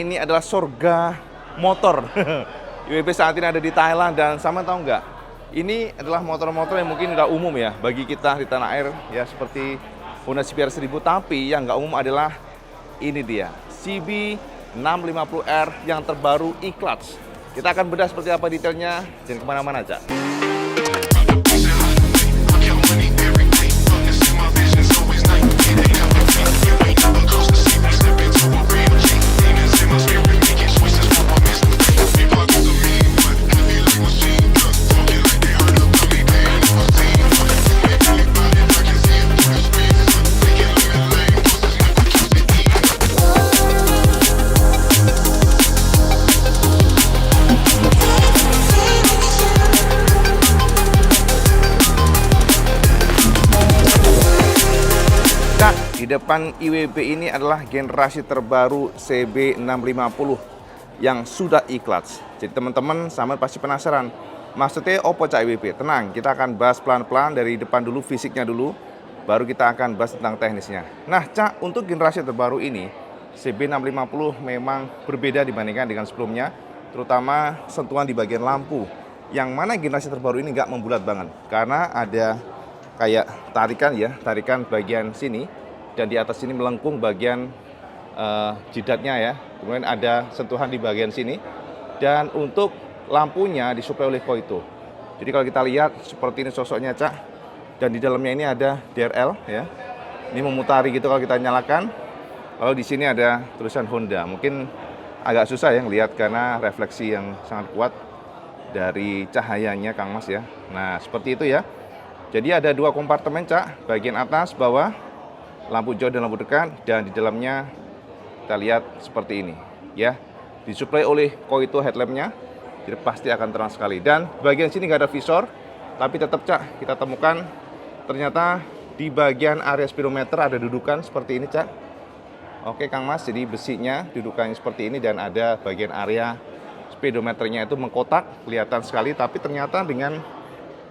ini adalah surga motor. IWB saat ini ada di Thailand dan sama tahu nggak? Ini adalah motor-motor yang mungkin udah umum ya bagi kita di tanah air ya, seperti Honda CBR 1000, tapi yang nggak umum adalah ini dia CB 650R yang terbaru e-clutch. Kita akan bedah seperti apa detailnya, jangan kemana-mana aja. Di depan IWB ini adalah generasi terbaru CB650 yang sudah e-clutch. Jadi teman-teman sama pasti penasaran, maksudnya opo Cak IWB? Tenang, kita akan bahas pelan-pelan dari depan dulu, fisiknya dulu, baru kita akan bahas tentang teknisnya. Nah Cak, untuk generasi terbaru ini, CB650 memang berbeda dibandingkan dengan sebelumnya, terutama sentuhan di bagian lampu, yang mana generasi terbaru ini nggak membulat banget, karena ada kayak tarikan bagian sini, dan di atas sini melengkung bagian jidatnya ya. Kemudian ada sentuhan di bagian sini. Dan untuk lampunya disuplai oleh Koito. Jadi kalau kita lihat seperti ini sosoknya Cak. Dan di dalamnya ini ada DRL ya. Ini memutari gitu kalau kita nyalakan. Lalu di sini ada tulisan Honda. Mungkin agak susah ya ngelihat karena refleksi yang sangat kuat dari cahayanya Kang Mas ya. Nah seperti itu ya. Jadi ada dua kompartemen Cak. Bagian atas, bawah, lampu jauh dan lampu dekat, dan di dalamnya kita lihat seperti ini ya, disuplai oleh Koito headlampnya, jadi pasti akan terang sekali. Dan bagian sini nggak ada visor, tapi tetap Cak kita temukan ternyata di bagian area speedometer ada dudukan seperti ini Cak. Oke Kang Mas, jadi besinya dudukannya seperti ini dan ada bagian area speedometernya itu mengkotak, kelihatan sekali, tapi ternyata dengan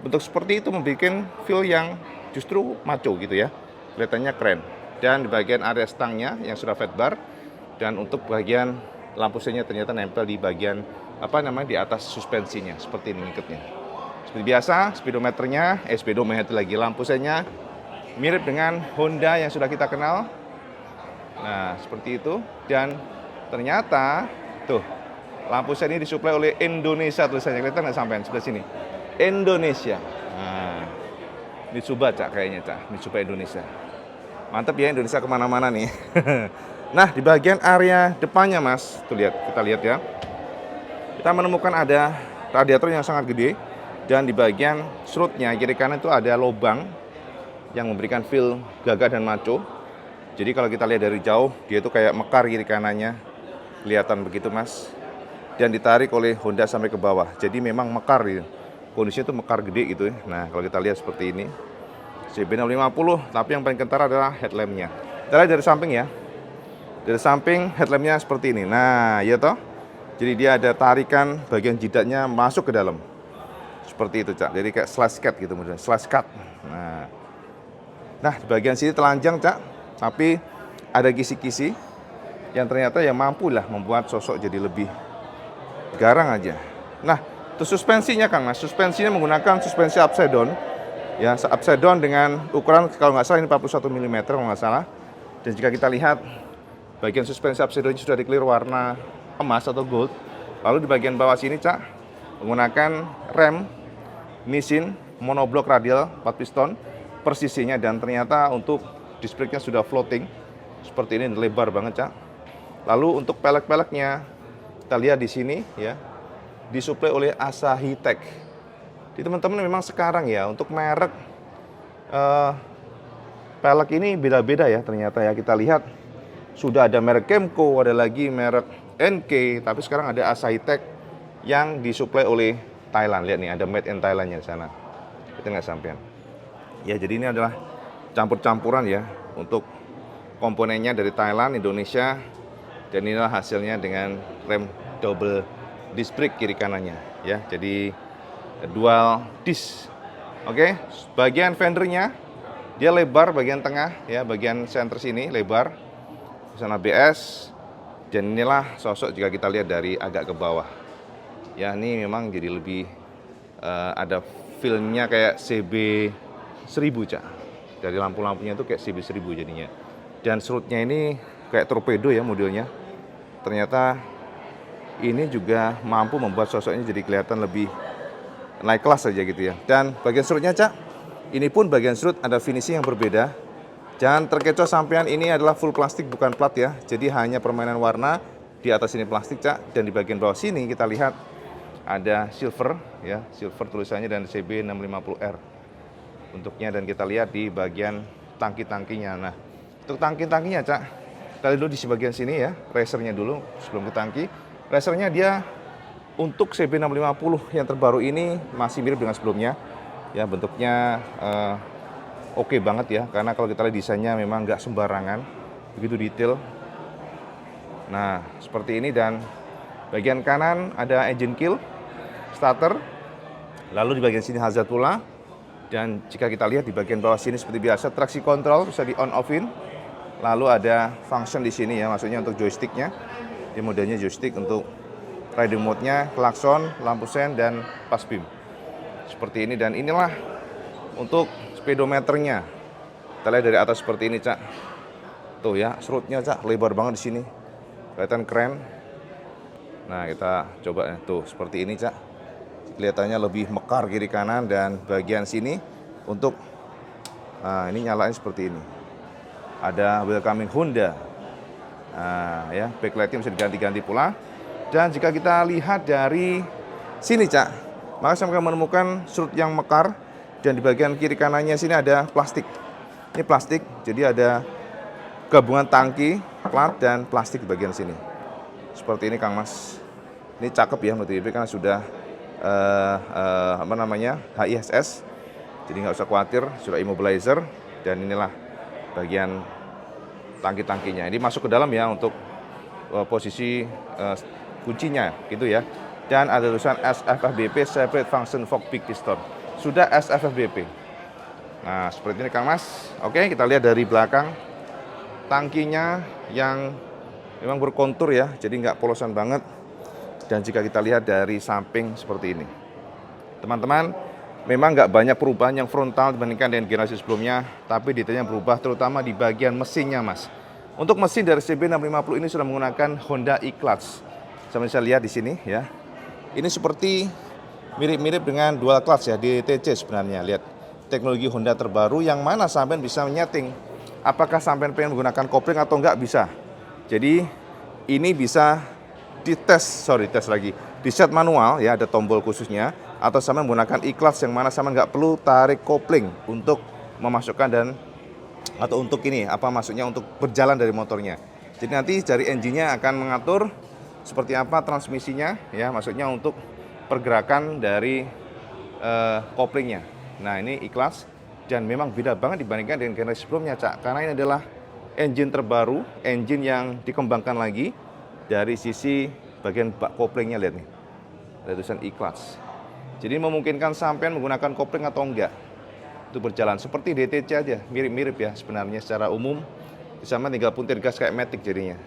bentuk seperti itu membuat feel yang justru maco gitu ya. Kelihatannya keren. Dan di bagian area stangnya yang sudah fat bar, dan untuk bagian lampu senya ternyata nempel di bagian di atas suspensinya seperti ini ngikatnya. Seperti biasa speedometer lagi, lampu senya mirip dengan Honda yang sudah kita kenal. Nah seperti itu, dan ternyata tuh lampu senya ini disuplai oleh Indonesia, tulisannya kelihatan nggak sampai sebelah sini, Indonesia. Nah Mitsuba Cak kayaknya Cak, Mitsuba Indonesia. Mantap ya, Indonesia kemana-mana nih. Nah di bagian area depannya Mas, tuh kita lihat ya. Kita menemukan ada radiator yang sangat gede. Dan di bagian serutnya kiri kanan itu ada lubang yang memberikan feel gagah dan maco. Jadi kalau kita lihat dari jauh, dia itu kayak mekar kiri kanannya. Kelihatan begitu Mas. Dan ditarik oleh Honda sampai ke bawah. Jadi memang mekar gitu. Kondisinya itu mekar gede gitu ya. Nah kalau kita lihat seperti ini CB650, tapi yang paling kentara adalah headlampnya. Kita lihat dari samping ya. Dari samping headlampnya seperti ini. Nah ya toh, jadi dia ada tarikan bagian jidatnya masuk ke dalam seperti itu Cak. Jadi kayak slash cut gitu, model slash cut. Nah di bagian sini telanjang Cak, tapi ada kisi-kisi yang ternyata yang mampu lah membuat sosok jadi lebih garang aja. Nah itu suspensinya Kang Mas, suspensinya menggunakan suspensi upside down ya, upside down dengan ukuran kalau nggak salah ini 41 mm kalau nggak salah. Dan jika kita lihat bagian suspensi upside down sudah di-clear warna emas atau gold. Lalu di bagian bawah sini Cak menggunakan rem Nissin monoblok radial 4 piston persisinya, dan ternyata untuk disc brake-nya sudah floating seperti ini, lebar banget Cak. Lalu untuk pelek-peleknya kita lihat di sini ya, disuplai oleh Asahi Tech. Jadi teman-teman memang sekarang ya untuk merek pelek ini beda-beda ya ternyata ya. Kita lihat sudah ada merek Kemco, ada lagi merek NK, tapi sekarang ada Asahi Tech yang disuplai oleh Thailand. Lihat nih ada made in Thailandnya di sana. Kita nggak sampean. Ya jadi ini adalah campur-campuran ya untuk komponennya dari Thailand, Indonesia, dan inilah hasilnya dengan rem double disc brake kiri kanannya ya. Jadi dual disc. Oke, bagian fendernya dia lebar bagian tengah ya, bagian center sini lebar. Di sana ABS, Dan inilah sosok jika kita lihat dari agak ke bawah. Ya, ini memang jadi lebih ada feel-nya kayak CB 1000, Cak. Dari lampu-lampunya itu kayak CB 1000 jadinya. Dan serutnya ini kayak torpedo ya modelnya. Ternyata ini juga mampu membuat sosoknya jadi kelihatan lebih naik kelas saja gitu ya. Dan bagian serutnya, Cak, ini pun bagian serut ada finishing yang berbeda. Jangan terkecoh sampean, ini adalah full plastik bukan plat ya. Jadi hanya permainan warna, di atas ini plastik, Cak, dan di bagian bawah sini kita lihat ada silver ya, silver tulisannya dan CB650R bentuknya, dan kita lihat di bagian tangki-tangkinya. Nah, untuk tangki-tangkinya, Cak, kita lihat dulu di bagian sini ya, racernya dulu sebelum ke tangki. Racernya dia untuk CB650 yang terbaru ini masih mirip dengan sebelumnya ya, bentuknya oke banget ya, karena kalau kita lihat desainnya memang nggak sembarangan, begitu detail. Nah, seperti ini, dan bagian kanan ada engine kill, starter, lalu di bagian sini hazard pula, dan jika kita lihat di bagian bawah sini seperti biasa traksi kontrol bisa di on off-in, lalu ada function di sini ya, maksudnya untuk joysticknya, ini modelnya joystick untuk riding mode-nya, klakson, lampu sen, dan pas beam. Seperti ini, dan inilah untuk speedometernya. Kita lihat dari atas seperti ini, Cak. Tuh ya, serutnya, Cak, lebar banget di sini. Kelihatan keren. Nah, kita coba ya. Tuh, seperti ini, Cak. Kelihatannya lebih mekar kiri kanan, dan bagian sini untuk ini nyalain seperti ini. Ada welcoming Honda. Nah, ya, backlightnya bisa diganti-ganti pula. Dan jika kita lihat dari sini, Cak, maka saya akan menemukan serut yang mekar. Dan di bagian kiri kanannya sini ada plastik. Ini plastik, jadi ada gabungan tangki, plat, dan plastik di bagian sini. Seperti ini, Kang Mas. Ini cakep ya MotoGP karena sudah HISS. Jadi nggak usah khawatir, sudah immobilizer. Dan inilah bagian tangki-tangkinya. Ini masuk ke dalam ya untuk posisi kuncinya, gitu ya. Dan ada tulisan SFFBP Separate Function Fork Big Piston. Sudah SFFBP. Nah, seperti ini, Kang Mas. Oke, kita lihat dari belakang. Tangkinya yang memang berkontur ya, jadi nggak polosan banget. Dan jika kita lihat dari samping seperti ini. Teman-teman, memang nggak banyak perubahan yang frontal dibandingkan dengan generasi sebelumnya, tapi detailnya berubah terutama di bagian mesinnya, Mas. Untuk mesin dari CB650 ini sudah menggunakan Honda E-Clutch. Sama saya lihat di sini ya. Ini seperti mirip-mirip dengan dual clutch ya, DTC sebenarnya. Lihat, teknologi Honda terbaru yang mana sampean bisa menyeting apakah sampean pengen menggunakan kopling atau enggak, bisa. Jadi ini bisa di set manual ya, ada tombol khususnya, atau sampean menggunakan e-clutch yang mana sampean nggak perlu tarik kopling untuk memasukkan dan atau untuk ini apa maksudnya untuk berjalan dari motornya. Jadi nanti dari engine-nya akan mengatur seperti apa transmisinya ya, maksudnya untuk pergerakan dari koplingnya. Nah, ini e-clutch, dan memang beda banget dibandingkan dengan generasi sebelumnya, Cak, karena ini adalah engine terbaru, engine yang dikembangkan lagi dari sisi bagian bak koplingnya. Lihat nih, ada tulisan e-clutch. Jadi memungkinkan sampean menggunakan kopling atau enggak itu berjalan seperti DTC aja, mirip-mirip ya sebenarnya secara umum. Sama tinggal puntir gas kayak Matic jadinya.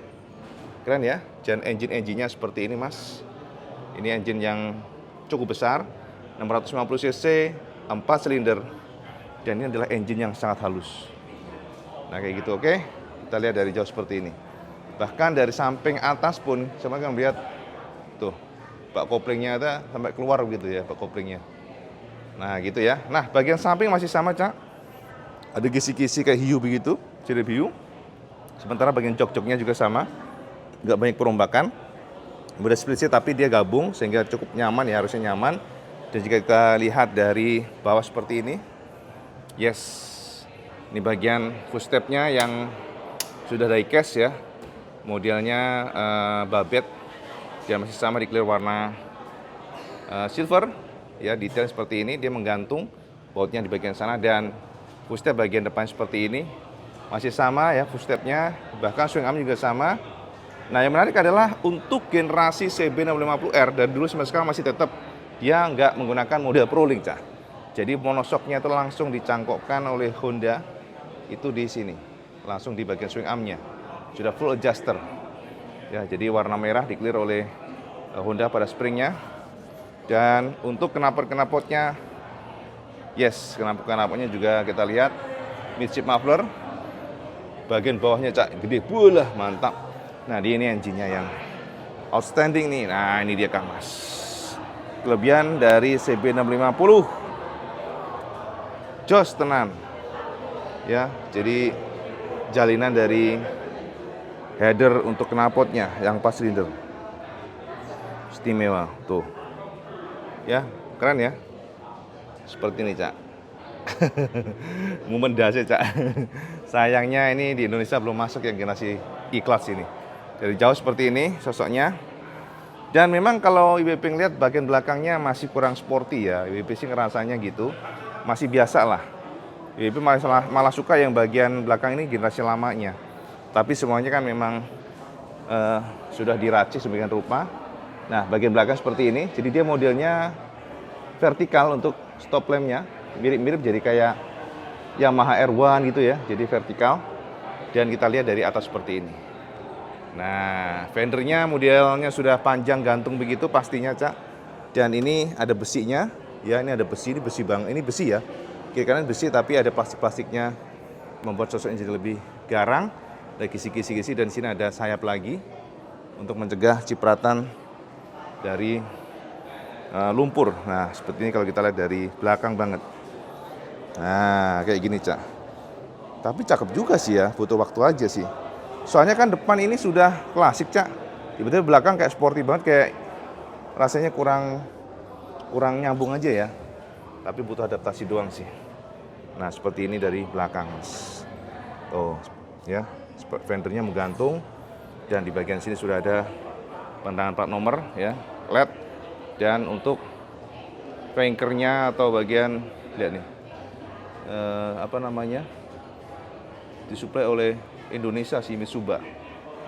Keren ya, dan engine-nya seperti ini, Mas. Ini engine yang cukup besar, 650 cc, 4 silinder, dan ini adalah engine yang sangat halus. Nah, kayak gitu, oke. Kita lihat dari jauh seperti ini. Bahkan dari samping atas pun, sama kan lihat tuh, bak koplingnya ada sampai keluar begitu ya, bak koplingnya. Nah, gitu ya. Nah, bagian samping masih sama, Cak. Ada kisi-kisi kayak hiu begitu, sirip hiu. Sementara bagian jok-joknya juga sama, nggak banyak perombakan. Mudah split seat tapi dia gabung sehingga cukup nyaman ya, harusnya nyaman. Dan jika kita lihat dari bawah seperti ini, yes, ini bagian footstep-nya yang sudah diecast ya, modelnya Babette, dia masih sama di clear warna silver ya, detail seperti ini, dia menggantung bautnya di bagian sana, dan footstep bagian depan seperti ini masih sama ya footstep-nya, bahkan swing arm juga sama. Nah, yang menarik adalah untuk generasi CB650R dari dulu sampai sekarang masih tetap dia nggak menggunakan model Pro-Link, Cah. Jadi monoshock-nya itu langsung dicangkokkan oleh Honda itu di sini, langsung di bagian swing arm-nya. Sudah full adjuster. Ya, jadi warna merah di-clear oleh Honda pada springnya. Dan untuk knalpot-knalpotnya, yes, knalpot-knalpotnya juga kita lihat midship muffler. Bagian bawahnya cak gede, bolah mantap. Nah, ini engine-nya yang outstanding nih. Nah, ini dia Kang Mas. Kelebihan dari CB650. Jos tenan. Ya, jadi jalinan dari header untuk knalpotnya yang pas silinder. Istimewa tuh. Ya, keren ya. Seperti ini, Cak. Momen dasi, Cak. Sayangnya ini di Indonesia belum masuk yang generasi E-Class ini. Dari jauh seperti ini sosoknya. Dan memang kalau IWP ngeliat bagian belakangnya masih kurang sporty ya. IWP sih ngerasanya gitu. Masih biasa lah. IWP malah suka yang bagian belakang ini generasi lamanya. Tapi semuanya kan memang sudah diracik sedemikian rupa. Nah, bagian belakang seperti ini. Jadi dia modelnya vertikal untuk stop lampnya, mirip-mirip jadi kayak Yamaha R1 gitu ya, jadi vertikal. Dan kita lihat dari atas seperti ini. Nah, fendernya modelnya sudah panjang gantung begitu pastinya, Cak. Dan ini ada besinya, ya ini ada besi, ini besi bang, ini besi ya. Kiri kanan besi tapi ada plastik-plastiknya membuat sosoknya jadi lebih garang. Ada kisi-kisi dan sini ada sayap lagi untuk mencegah cipratan dari lumpur. Nah, seperti ini kalau kita lihat dari belakang banget. Nah, kayak gini, Cak. Tapi cakep juga sih ya, butuh waktu aja sih. Soalnya kan depan ini sudah klasik, Cak. Tiba-tiba belakang kayak sporty banget, kayak rasanya kurang nyambung aja ya. Tapi butuh adaptasi doang sih. Nah, seperti ini dari belakang. Tuh, ya. Fendernya menggantung dan di bagian sini sudah ada pentangan plat nomor ya, LED. Dan untuk flankernya atau bagian, lihat nih, disuplai oleh Indonesia si Mitsuba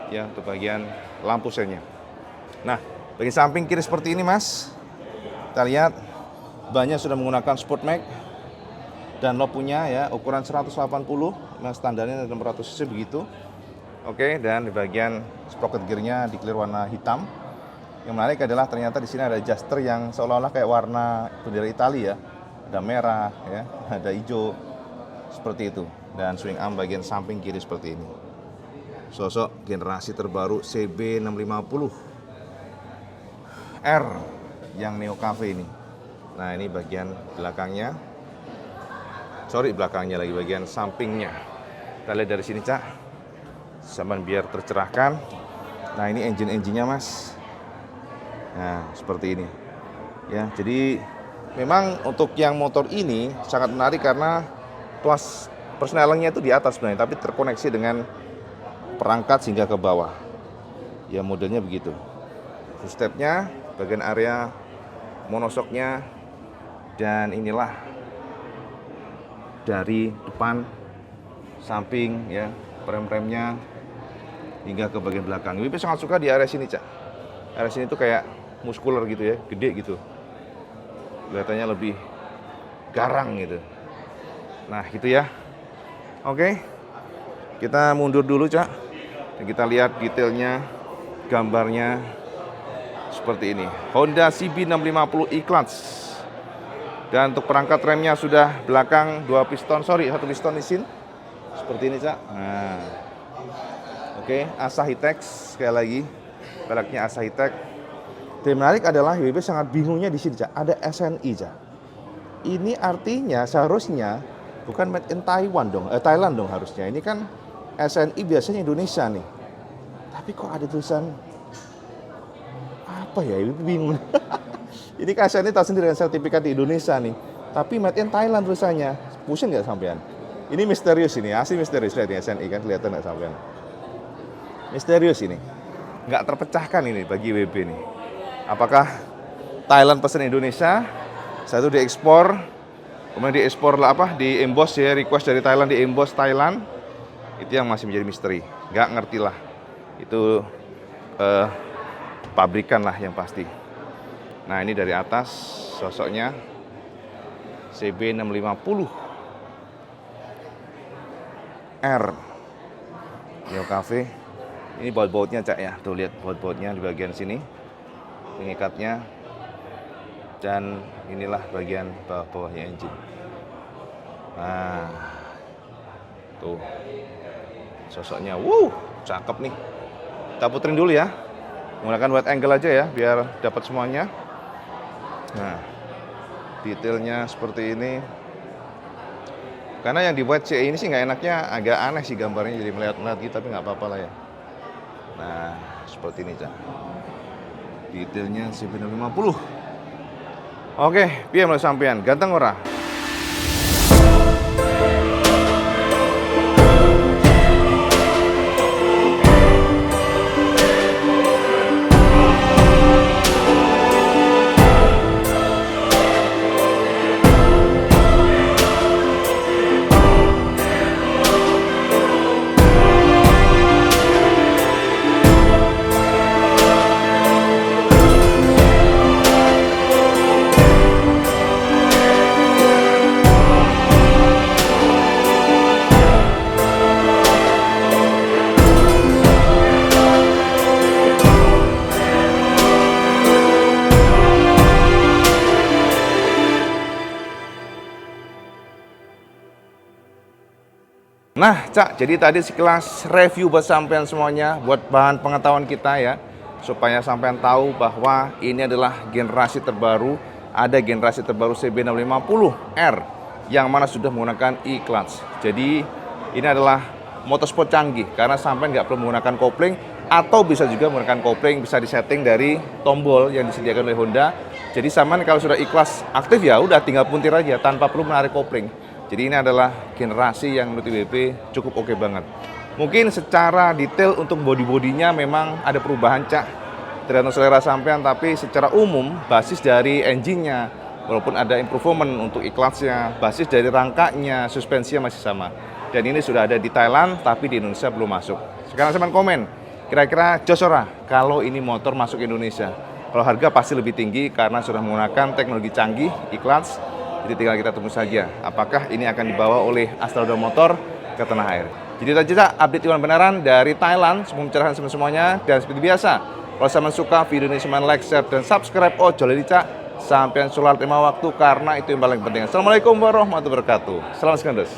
ya, untuk bagian lampu sennya. Nah, bagian samping kiri seperti ini, Mas. Kita lihat bannya sudah menggunakan Sport Mag dan lampunya ya ukuran 180, nah standarnya 600 cc begitu. Oke, dan di bagian sprocket gearnya di-clear warna hitam. Yang menarik adalah ternyata di sini ada adjuster yang seolah-olah kayak warna bendera Italia ya. Ada merah ya, ada hijau seperti itu. Dan swing arm bagian samping kiri seperti ini. Sosok generasi terbaru CB650 R yang Neo Cafe ini. Nah, ini bagian belakangnya. Sorry, belakangnya lagi, bagian sampingnya. Kita lihat dari sini, Cak. Sama biar tercerahkan. Nah, ini engine-nya, Mas. Nah, seperti ini. Ya, jadi memang untuk yang motor ini sangat menarik karena tuas persnelingnya itu di atas sebenarnya, tapi terkoneksi dengan perangkat hingga ke bawah. Ya, modelnya begitu. Footstepnya, bagian area monosoknya, dan inilah dari depan, samping, ya, rem-remnya hingga ke bagian belakang. WP sangat suka di area sini, Cak. Area sini tuh kayak muskuler gitu ya, gede gitu. Kelihatannya lebih garang gitu. Nah, gitu ya. Oke. Kita mundur dulu, Cak. Dan kita lihat detailnya, gambarnya seperti ini. Honda CB650 E-Clutch. Dan untuk perangkat remnya sudah belakang 1 piston di sini. Seperti ini, Cak. Nah. Oke, Asahi Tex sekali lagi. Peleknya Asahi Tex. Dan menarik adalah WB sangat bingungnya di sini, Cak. Ada SNI, Cak. Ini artinya seharusnya bukan made in Taiwan dong, Thailand dong harusnya. Ini kan SNI biasanya Indonesia nih. Tapi kok ada tulisan apa ya? WB bingung. Ini kan SNI tahu sendiri dengan sertifikat di Indonesia nih. Tapi made in Thailand tulisannya. Pusing nggak sampean? Ini misterius ini, asli misterius. Lihat nih SNI kan, kelihatan nggak sampean? Misterius ini. Nggak terpecahkan ini bagi WB nih. Apakah Thailand pesan Indonesia, satu diekspor, kemudian diekspor di emboss ya, request dari Thailand di emboss Thailand, itu yang masih menjadi misteri. Nggak ngerti lah, itu pabrikan lah yang pasti. Nah, ini dari atas sosoknya CB650 R Neo Cafe. Ini baut-bautnya Cak ya, tuh lihat baut-bautnya di bagian sini, pengikatnya, dan inilah bagian bawah-bawahnya engine. Nah, tuh sosoknya, cakep nih. Kita puterin dulu ya, menggunakan wide angle aja ya, biar dapat semuanya. Nah, detailnya seperti ini. Karena yang dibuat CE ini sih nggak enaknya, agak aneh sih gambarnya, jadi melihat-melihat gitu, tapi nggak apa-apa lah ya. Nah, seperti ini Cak. Detailnya CB650. Oke, piye mulai sampean, ganteng ora? Nah, Cak, jadi tadi sekelas review buat sampean semuanya, buat bahan pengetahuan kita ya, supaya sampean tahu bahwa ini adalah generasi terbaru, ada generasi terbaru CB650R yang mana sudah menggunakan e-clutch. Jadi ini adalah motorsport canggih karena sampean nggak perlu menggunakan kopling, atau bisa juga menggunakan kopling, bisa disetting dari tombol yang disediakan oleh Honda. Jadi sampean kalau sudah e-clutch aktif ya udah tinggal puntir aja tanpa perlu menarik kopling. Jadi ini adalah generasi yang menurut IWB cukup oke banget. Mungkin secara detail untuk body-bodinya memang ada perubahan Cak, tergantung selera sampean, tapi secara umum basis dari engine-nya, walaupun ada improvement untuk e-clutch-nya, basis dari rangkanya, suspensinya masih sama. Dan ini sudah ada di Thailand, tapi di Indonesia belum masuk. Sekarang sampean komen, kira-kira jos ora kalau ini motor masuk Indonesia? Kalau harga pasti lebih tinggi karena sudah menggunakan teknologi canggih, e-clutch. Jadi tinggal kita tunggu saja apakah ini akan dibawa oleh Astra Uda Motor ke tanah air. Jadi itu aja update Iwan beneran dari Thailand. Semua pencerahan semuanya. Dan seperti biasa, kalau sampean suka video ini, semuanya like, share, dan subscribe. Oh jolly Cak, sampean sholat 5 waktu karena itu yang paling penting. Assalamualaikum warahmatullahi wabarakatuh. Salam sekandes.